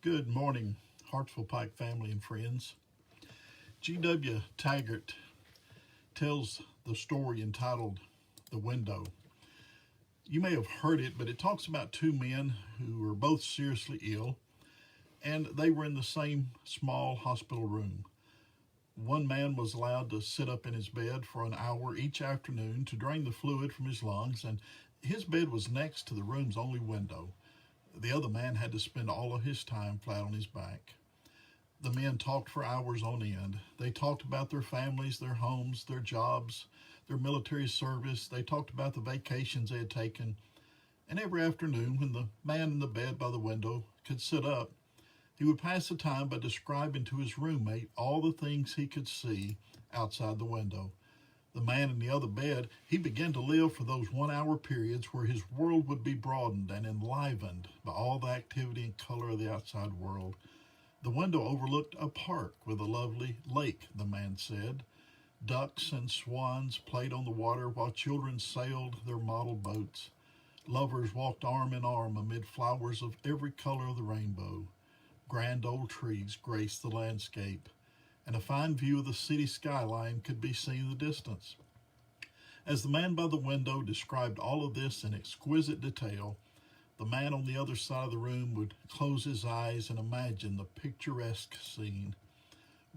Good morning, Hartsville Pike family and friends. G.W. Taggart tells the story entitled The Window. You may have heard it, but it talks about two men who were both seriously ill, and they were in the same small hospital room. One man was allowed to sit up in his bed for an hour each afternoon to drain the fluid from his lungs, and his bed was next to the room's only window. The other man had to spend all of his time flat on his back. The men talked for hours on end. They talked about their families, their homes, their jobs, their military service. They talked about the vacations they had taken. And every afternoon, when the man in the bed by the window could sit up, he would pass the time by describing to his roommate all the things he could see outside the window. The man in the other bed, he began to live for those 1 hour periods where his world would be broadened and enlivened by all the activity and color of the outside world. The window overlooked a park with a lovely lake, the man said. Ducks and swans played on the water while children sailed their model boats. Lovers walked arm in arm amid flowers of every color of the rainbow. Grand old trees graced the landscape, and a fine view of the city skyline could be seen in the distance. As the man by the window described all of this in exquisite detail, the man on the other side of the room would close his eyes and imagine the picturesque scene.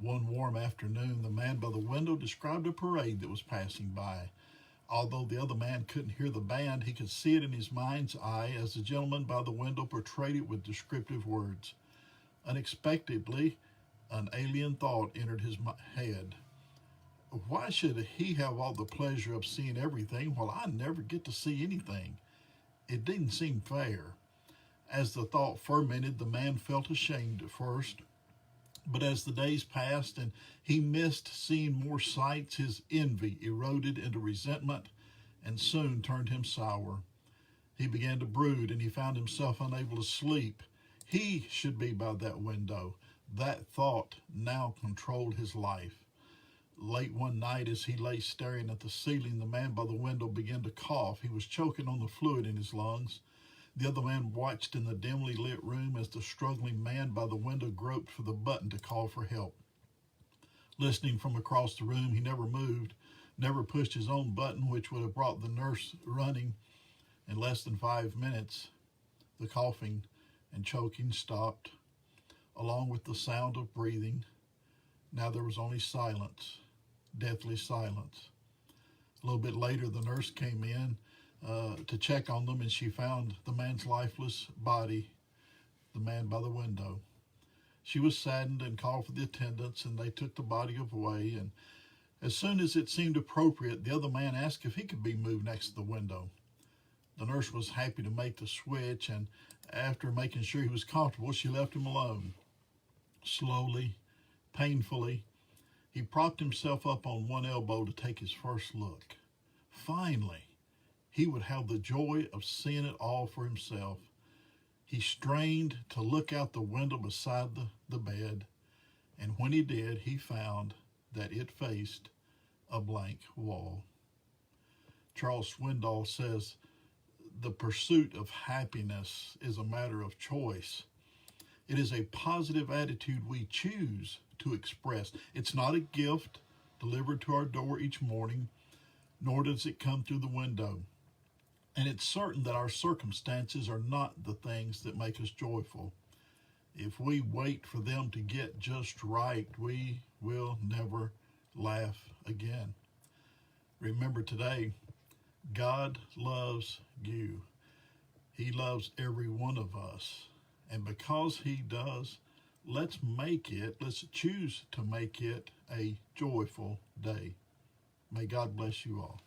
One warm afternoon, the man by the window described a parade that was passing by. Although the other man couldn't hear the band, he could see it in his mind's eye as the gentleman by the window portrayed it with descriptive words. Unexpectedly, an alien thought entered his head. Why should he have all the pleasure of seeing everything while I never get to see anything? It didn't seem fair. As the thought fermented, the man felt ashamed at first, but as the days passed and he missed seeing more sights, his envy eroded into resentment and soon turned him sour. He began to brood, and he found himself unable to sleep. He should be by that window. That thought now controlled his life. Late one night, as he lay staring at the ceiling, the man by the window began to cough. He was choking on the fluid in his lungs. The other man watched in the dimly lit room as the struggling man by the window groped for the button to call for help. Listening from across the room, he never moved, never pushed his own button, which would have brought the nurse running. In less than 5 minutes, the coughing and choking stopped, along with the sound of breathing. Now there was only silence, deathly silence. A little bit later, the nurse came in to check on them, and she found the man's lifeless body, the man by the window. She was saddened and called for the attendants, and they took the body away. And as soon as it seemed appropriate, the other man asked if he could be moved next to the window. The nurse was happy to make the switch, and after making sure he was comfortable, she left him alone. Slowly, painfully, he propped himself up on one elbow to take his first look. Finally, he would have the joy of seeing it all for himself. He strained to look out the window beside the bed, and when he did, he found that it faced a blank wall. Charles Swindoll says, "The pursuit of happiness is a matter of choice. It is a positive attitude we choose to express. It's not a gift delivered to our door each morning, nor does it come through the window. And it's certain that our circumstances are not the things that make us joyful. If we wait for them to get just right, we will never laugh again." Remember today, God loves you. He loves every one of us. And because he does, let's choose to make it a joyful day. May God bless you all.